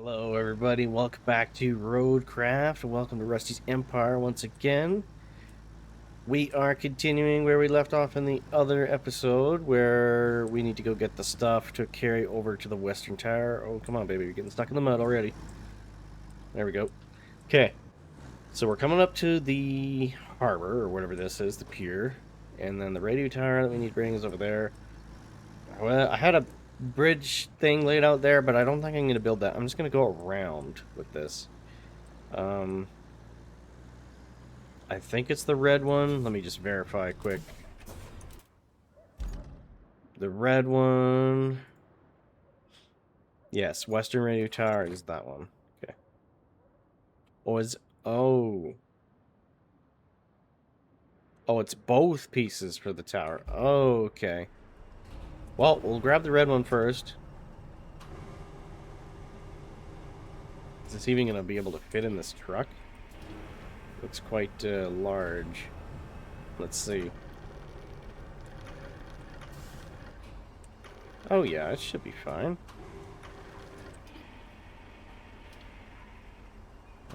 Hello, everybody. Welcome back to Roadcraft. Welcome to Rusty's Empire once again. We are continuing where we left off in the other episode, where we need to go get the stuff to carry over to the Western Tower. Oh, come on, baby. You're getting stuck in the mud already. There we go. Okay. So we're coming up to the harbor, or whatever this is, the pier. And then the radio tower that we need to bring is over there. Well, I had a bridge thing laid out there, but I don't think I'm going to build that. I'm just going to go around with this. I think it's the red one. Let me just verify quick. The red one. Yes, Western Radio Tower is that one. Okay. Oh. Oh, it's both pieces for the tower. Oh, okay. Well, we'll grab the red one first. Is this even going to be able to fit in this truck? Looks quite large. Let's see. Oh yeah, it should be fine.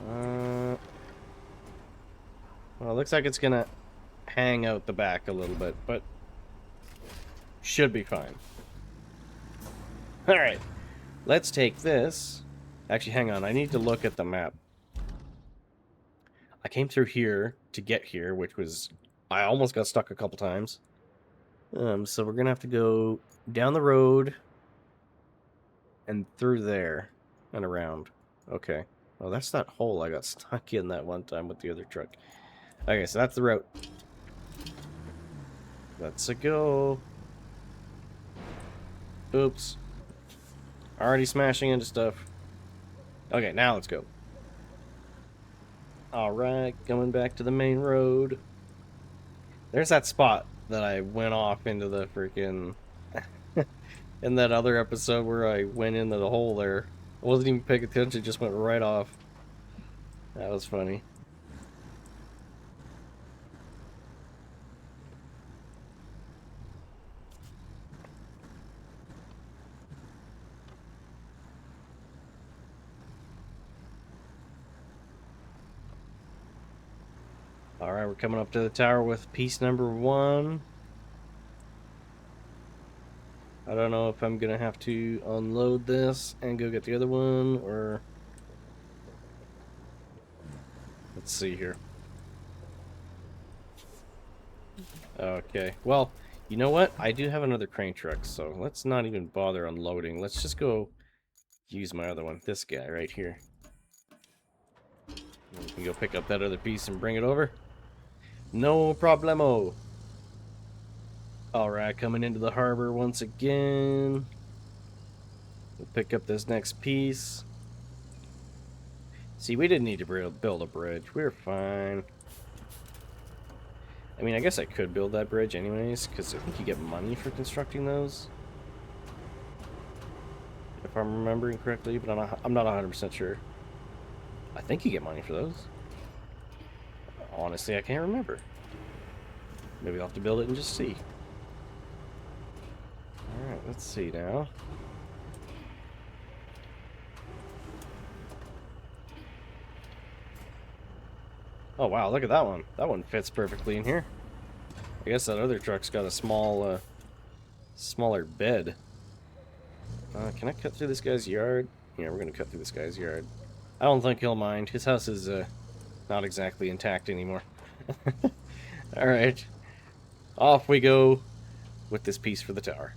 Well, it looks like it's gonna hang out the back a little bit, but should be fine. Alright, let's take this. Actually, hang on, I need to look at the map. I came through here to get here, which was... I almost got stuck a couple times. So we're gonna have to go down the road and through there and around. Okay. Oh, that's that hole I got stuck in that one time with the other truck. Okay, so that's the route. Let's go. Oops. Already smashing into stuff. Okay, now let's go. Alright, coming back to the main road. There's that spot that I went off into the freaking... in that other episode where I went into the hole there. I wasn't even paying attention, just went right off. That was funny. Alright, we're coming up to the tower with piece number 1. I don't know if I'm gonna have to unload this and go get the other one, or... Let's see here. Okay, well, you know what? I do have another crane truck, so let's not even bother unloading. Let's just go use my other one, this guy right here. And we can go pick up that other piece and bring it over. No problemo. Alright, coming into the harbor once again. We'll pick up this next piece. See, we didn't need to build a bridge. We're fine. I mean, I guess I could build that bridge anyways, because I think you get money for constructing those. If I'm remembering correctly, but I'm not 100% sure. I think you get money for those. Honestly, I can't remember. Maybe I'll have to build it and just see. Alright, let's see now. Oh wow, look at that one. That one fits perfectly in here. I guess that other truck's got a small, smaller bed. Can I cut through this guy's yard? Yeah, we're gonna cut through this guy's yard. I don't think he'll mind. His house is, not exactly intact anymore. Alright. Off we go with this piece for the tower.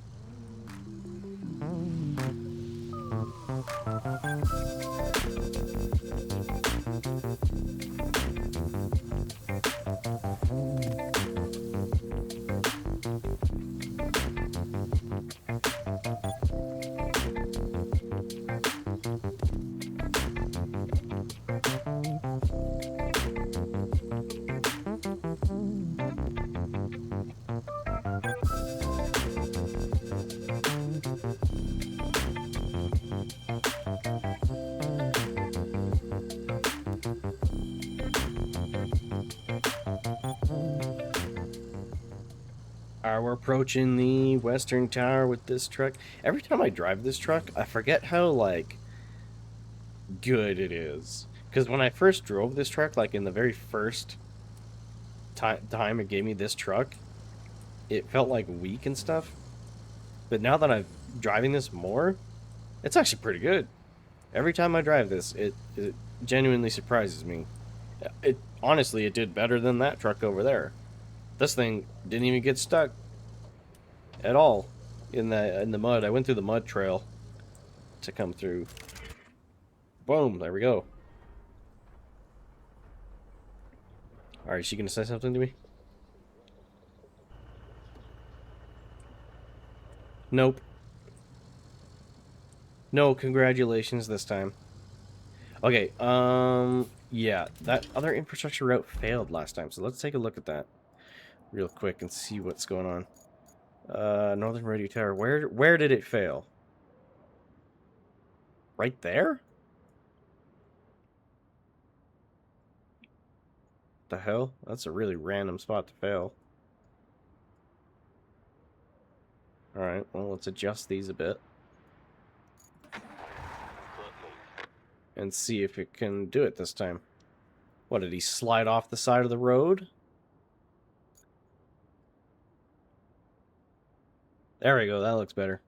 We're approaching the Western Tower with this truck. Every time I drive this truck, I forget how, like, good it is. Because when I first drove this truck, like in the very first time it gave me this truck, it felt like weak and stuff. But now that I'm driving this more, it's actually pretty good. Every time I drive this, it genuinely surprises me. Honestly, it did better than that truck over there. This thing didn't even get stuck at all in the mud. I went through the mud trail to come through. Boom, there we go. Alright, is she gonna say something to me? Nope. No, congratulations this time. Okay, yeah, that other infrastructure route failed last time, so let's take a look at that real quick and see what's going on. Northern Radio Tower, where did it fail? Right there? The hell? That's a really random spot to fail. Alright, well, let's adjust these a bit. And see if it can do it this time. What, did he slide off the side of the road? There we go, that looks better.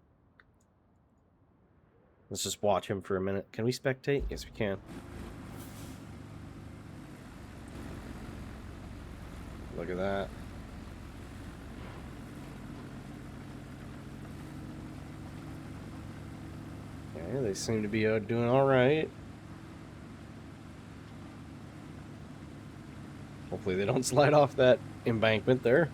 Let's just watch him for a minute. Can we spectate? Yes, we can. Look at that. Okay, they seem to be doing alright. Hopefully they don't slide off that embankment there.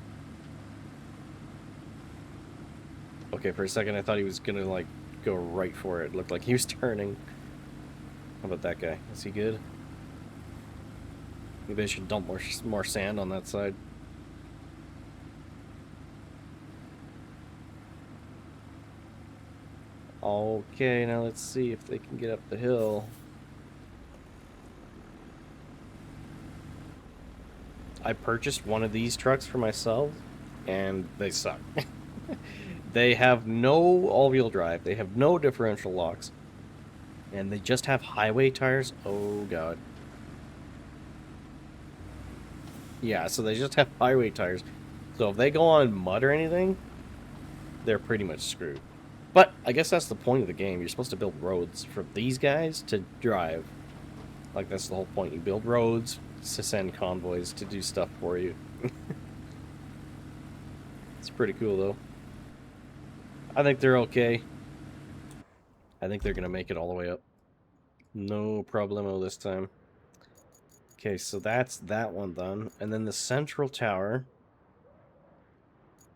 Okay, for a second I thought he was gonna, like, go right for it. It looked like he was turning. How about that guy? Is he good? Maybe I should dump more sand on that side. Okay, now let's see if they can get up the hill. I purchased one of these trucks for myself, and they suck. They have no all-wheel drive, they have no differential locks, and they just have highway tires. Oh god. Yeah, so they just have highway tires. So if they go on mud or anything, they're pretty much screwed. But I guess that's the point of the game. You're supposed to build roads for these guys to drive. Like, that's the whole point. You build roads to send convoys to do stuff for you. It's pretty cool, though. I think they're okay. I think they're going to make it all the way up. No problemo this time. Okay, so that's that one done. And then the central tower.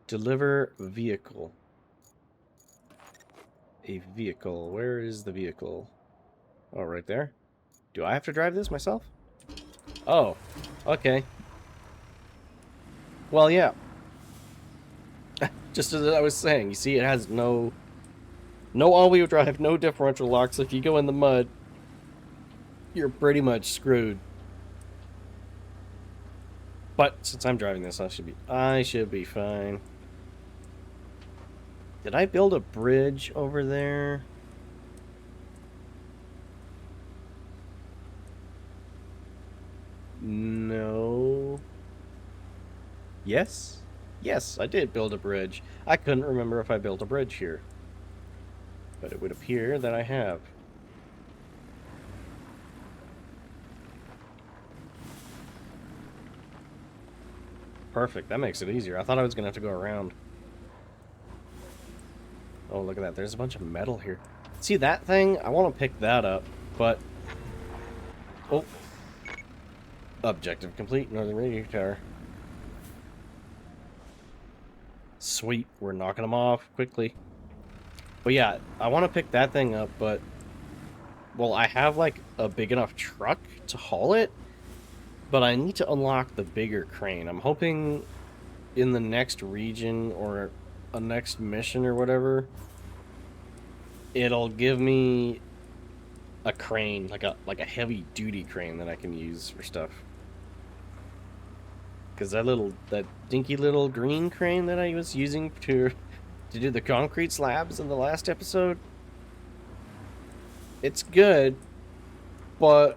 Deliver vehicle. A vehicle. Where is the vehicle? Oh, right there. Do I have to drive this myself? Oh, okay. Well, yeah. Just as I was saying, you see it has no all-wheel drive, no differential locks. If you go in the mud, you're pretty much screwed. But since I'm driving this, I should be fine. Did I build a bridge over there? No. Yes? Yes, I did build a bridge. I couldn't remember if I built a bridge here. But it would appear that I have. Perfect, that makes it easier. I thought I was going to have to go around. Oh, look at that. There's a bunch of metal here. See that thing? I want to pick that up, but... Oh. Objective complete. Northern Radio Tower. Sweet. We're knocking them off quickly. But yeah, I want to pick that thing up, but... Well, I have, like, a big enough truck to haul it, but I need to unlock the bigger crane. I'm hoping in the next region or a next mission or whatever, it'll give me a crane, like a heavy duty crane that I can use for stuff. Because that dinky little green crane that I was using to do the concrete slabs in the last episode, it's good, but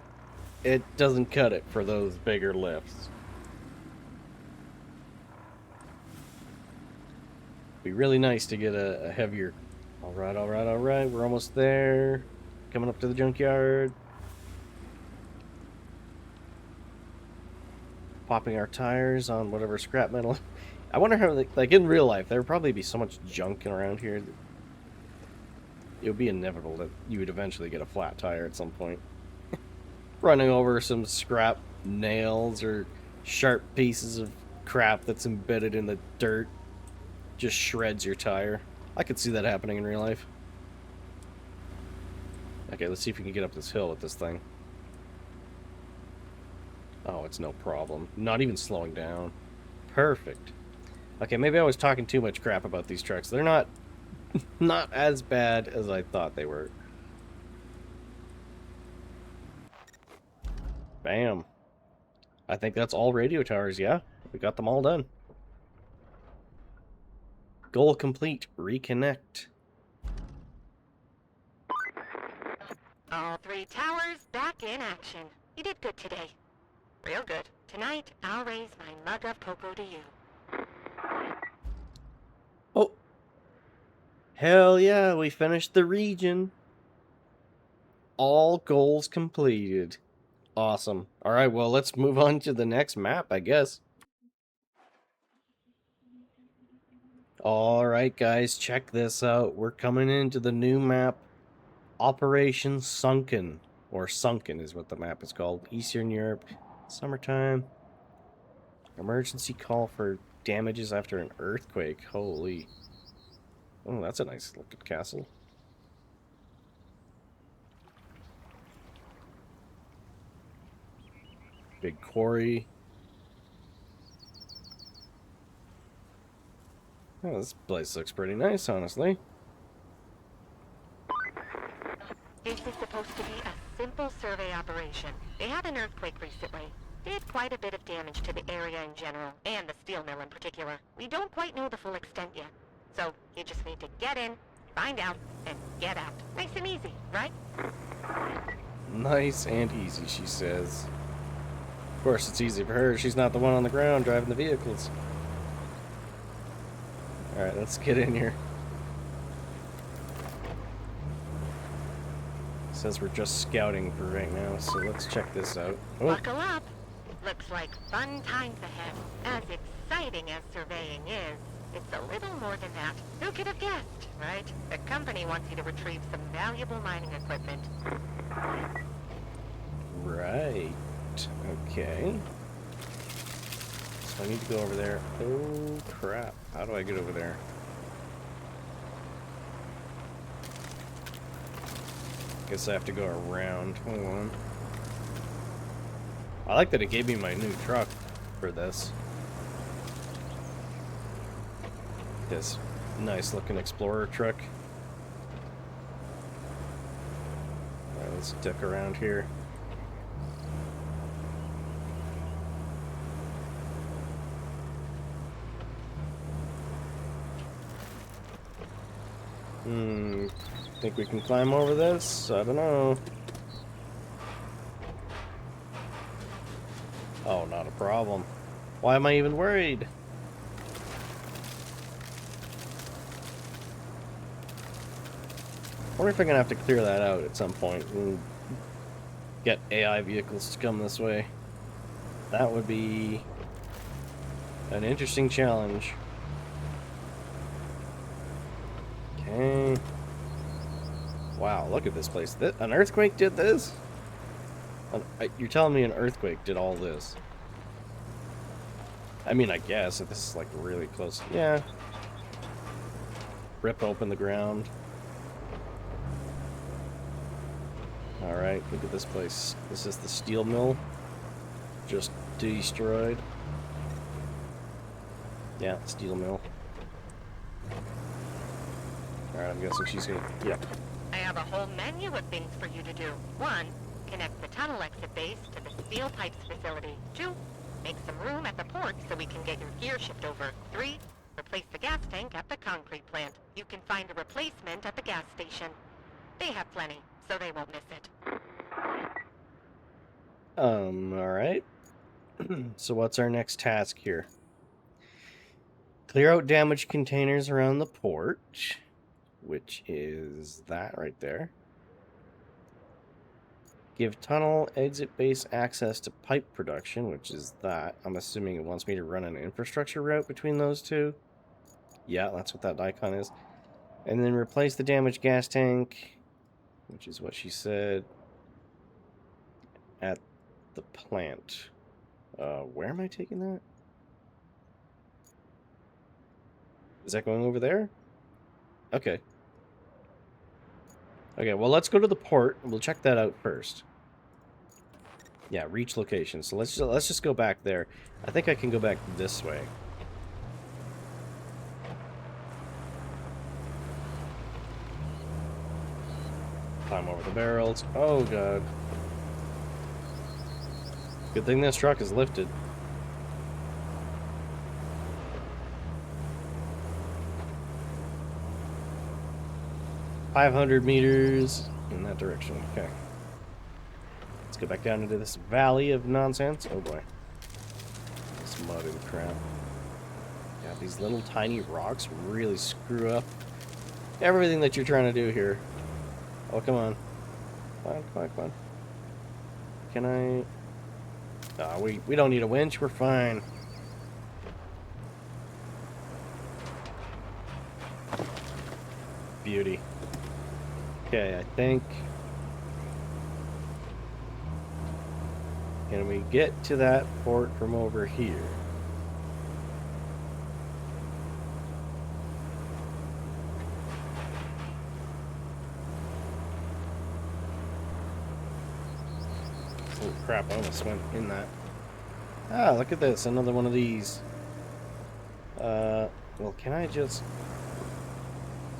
it doesn't cut it for those bigger lifts. Be really nice to get a heavier... Alright, we're almost there. Coming up to the junkyard. Popping our tires on whatever scrap metal. I wonder how, like in real life, there would probably be so much junk around here. It would be inevitable that you would eventually get a flat tire at some point. Running over some scrap nails or sharp pieces of crap that's embedded in the dirt just shreds your tire. I could see that happening in real life. Okay, let's see if we can get up this hill with this thing. Oh, it's no problem. Not even slowing down. Perfect. Okay, maybe I was talking too much crap about these trucks. They're not as bad as I thought they were. Bam. I think that's all radio towers, yeah? We got them all done. Goal complete. Reconnect. All 3 towers back in action. You did good today. Real good. Tonight, I'll raise my mug of cocoa to you. Oh. Hell yeah, we finished the region. All goals completed. Awesome. Alright, well, let's move on to the next map, I guess. Alright, guys, check this out. We're coming into the new map, Operation Sunken. Or Sunken is what the map is called. Eastern Europe. Summertime. Emergency call for damages after an earthquake. Holy. Oh, that's a nice looking castle. Big quarry. Oh, this place looks pretty nice, honestly. This is supposed to be a simple survey operation. They had an earthquake recently. Did quite a bit of damage to the area in general, and the steel mill in particular. We don't quite know the full extent yet. So, you just need to get in, find out, and get out. Nice and easy, right? Nice and easy, she says. Of course, it's easy for her. She's not the one on the ground driving the vehicles. Alright, let's get in here. Says we're just scouting for right now, so let's check this out. Oh. Buckle up. Looks like fun times ahead. As exciting as surveying is, it's a little more than that. Who could have guessed, right? The company wants you to retrieve some valuable mining equipment. Right. Okay. So I need to go over there. Oh, crap. How do I get over there? Guess I have to go around. Hold on. I like that it gave me my new truck for this. This nice looking Explorer truck. Alright, let's duck around here. Think we can climb over this? I don't know. Oh, not a problem. Why am I even worried? I wonder if I'm gonna have to clear that out at some point and get AI vehicles to come this way. That would be an interesting challenge. Okay. Wow, look at this place. An earthquake did this? You're telling me an earthquake did all this? I mean, I guess if this is like really close. Yeah. Rip open the ground. Alright, look at this place. This is the steel mill. Just destroyed. Yeah, steel mill. Alright, I'm guessing she's gonna... Yeah. I have a whole menu of things for you to do. 1, connect the tunnel exit base to the steel pipes facility. 2, make some room at the port so we can get your gear shipped over. 3, replace the gas tank at the concrete plant. You can find a replacement at the gas station. They have plenty, so they won't miss it. Alright. So what's our next task here? Clear out damaged containers around the port, which is that right there. Give tunnel exit base access to pipe production, which is that. I'm assuming it wants me to run an infrastructure route between those two. Yeah, that's what that icon is. And then replace the damaged gas tank, which is what she said, at the plant. Where am I taking that? Is that going over there? Okay. Okay, well, let's go to the port. We'll check that out first. Yeah, reach location. So let's just go back there. I think I can go back this way. Climb over the barrels. Oh, God. Good thing this truck is lifted. $500 meters in that direction. Okay. Let's go back down into this valley of nonsense. Oh, boy. This mud and crap. Yeah, these little tiny rocks really screw up everything that you're trying to do here. Oh, come on. Come on, come on, come on. Can I... we don't need a winch. We're fine. Beauty. Okay, I think... Can we get to that port from over here? Oh crap, I almost went in that. Ah, look at this, another one of these. Well, can I just...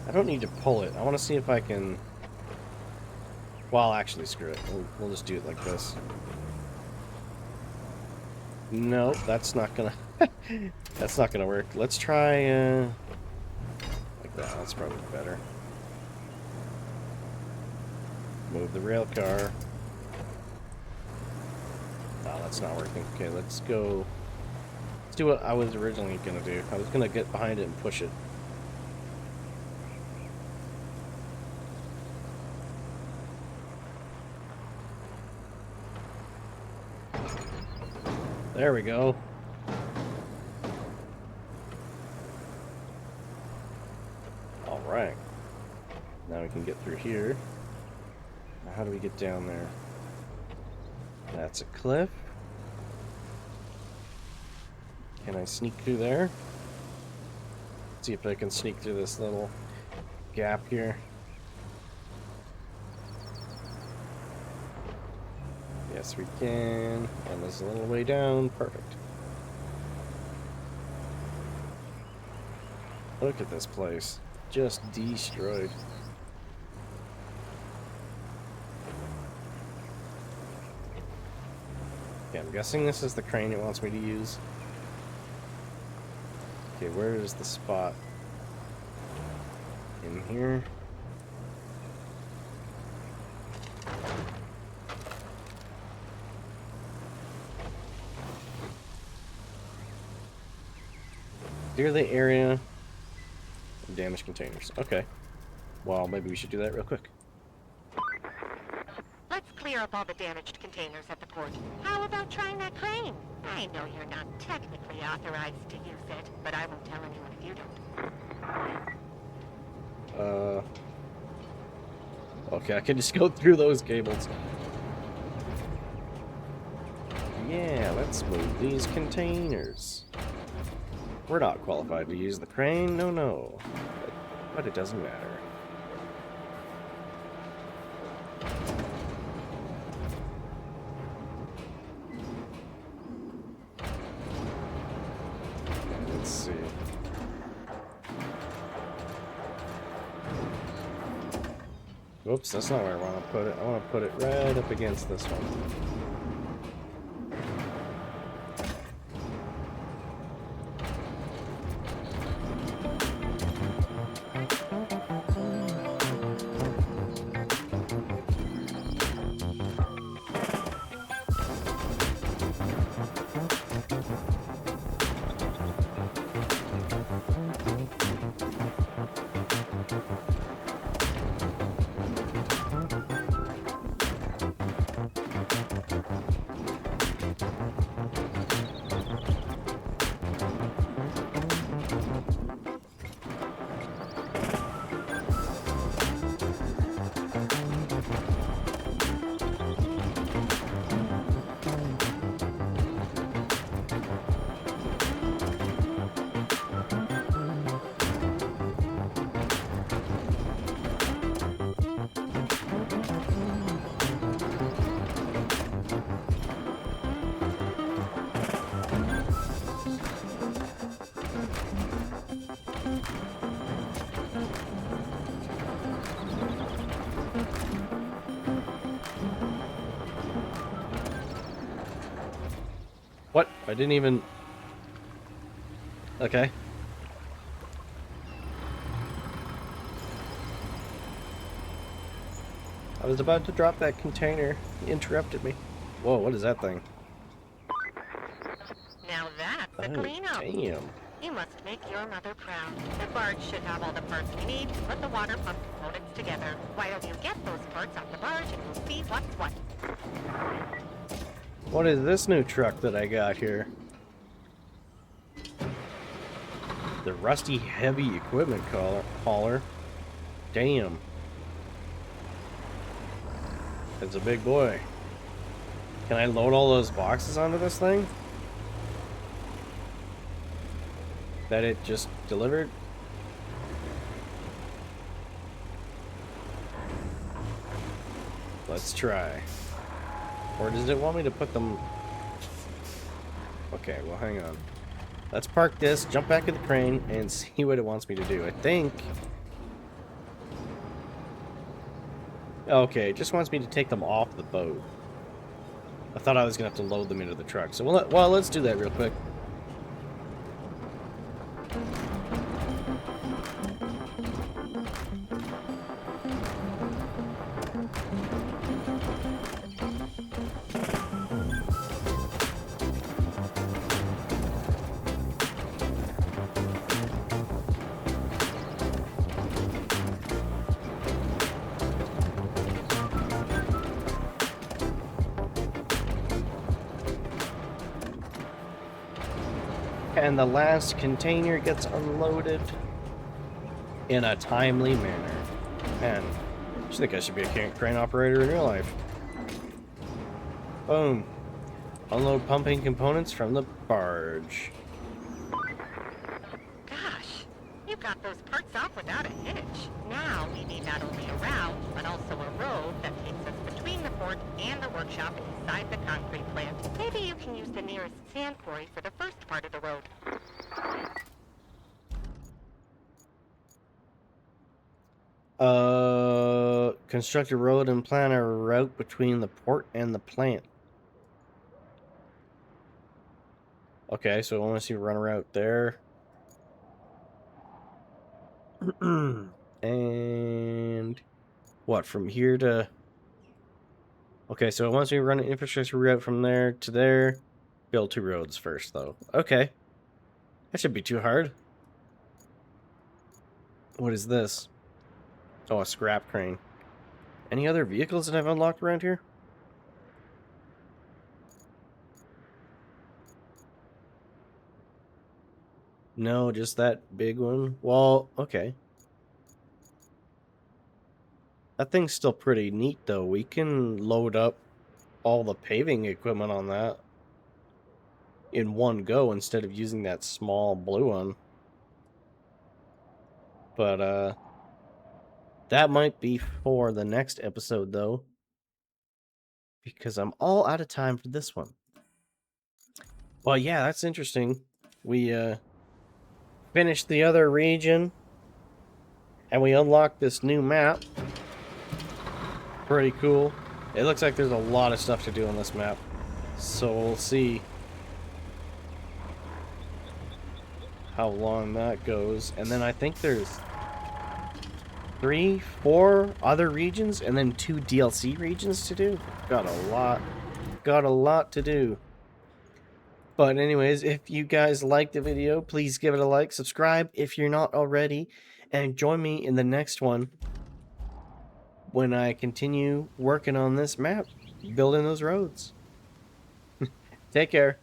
I don't need to pull it. I want to see if I can... Well, actually, screw it. We'll just do it like this. No, that's not gonna... that's not gonna work. Let's try, like that. That's probably better. Move the rail car. No, that's not working. Okay, let's go... Let's do what I was originally gonna do. I was gonna get behind it and push it. There we go. All right. Now we can get through here. Now how do we get down there? That's a cliff. Can I sneak through there? Let's see if I can sneak through this little gap here. Yes, we can. And there's a little way down. Perfect. Look at this place. Just destroyed. Okay, I'm guessing this is the crane it wants me to use. Okay, where is the spot? In here. Clear the area of damaged containers. Okay. Well, maybe we should do that real quick. Let's clear up all the damaged containers at the port. How about trying that crane? I know you're not technically authorized to use it, but I won't tell anyone if you don't. Okay, I can just go through those cables. Yeah, let's move these containers. We're not qualified to use the crane, no. But it doesn't matter. Let's see. Whoops, that's not where I want to put it. I want to put it right up against this one. What? I didn't even... Okay. I was about to drop that container. He interrupted me. Whoa, what is that thing? Now that's a Oh, cleanup. damn. You must make your mother proud. The barge should have all the parts we need to put the water pump components together. Why don't you get those parts off the barge and we'll see what's what. What is this new truck that I got here? The rusty heavy equipment hauler. Damn. It's a big boy. Can I load all those boxes onto this thing? That it just delivered? Let's try. Or does it want me to put them... Okay, well, hang on. Let's park this, jump back in the crane, and see what it wants me to do. I think... Okay, it just wants me to take them off the boat. I thought I was going to have to load them into the truck. So, well, let's do that real quick. And the last container gets unloaded in a timely manner. Man, I just think I should be a crane operator in real life. Boom. Unload pumping components from the barge. Gosh, you got those parts off without a hitch. Now we need not only a route, but also a road that takes us between the port and the workshop inside the concrete plant. Maybe you can use the nearest sand quarry for the first part of the road. Construct a road and plan a route between the port and the plant. Okay, so I want to see run a route there. And what, from here to... Okay, so it wants me to run an infrastructure route from there to there. Build 2 roads first, though. Okay. That shouldn't be too hard. What is this? Oh, a scrap crane. Any other vehicles that I've unlocked around here? No, just that big one. Well, okay. That thing's still pretty neat, though. We can load up all the paving equipment on that in one go instead of using that small blue one. But, that might be for the next episode, though, because I'm all out of time for this one. Well, yeah, that's interesting. We, finished the other region, and we unlocked this new map. Pretty cool. It looks like there's a lot of stuff to do on this map, so we'll see how long that goes. And then I think there's 3, 4 other regions, and then 2 DLC regions to do. Got a lot to do. But anyways, if you guys liked the video, please give it a like, subscribe if you're not already, and join me in the next one when I continue working on this map, building those roads. Take care.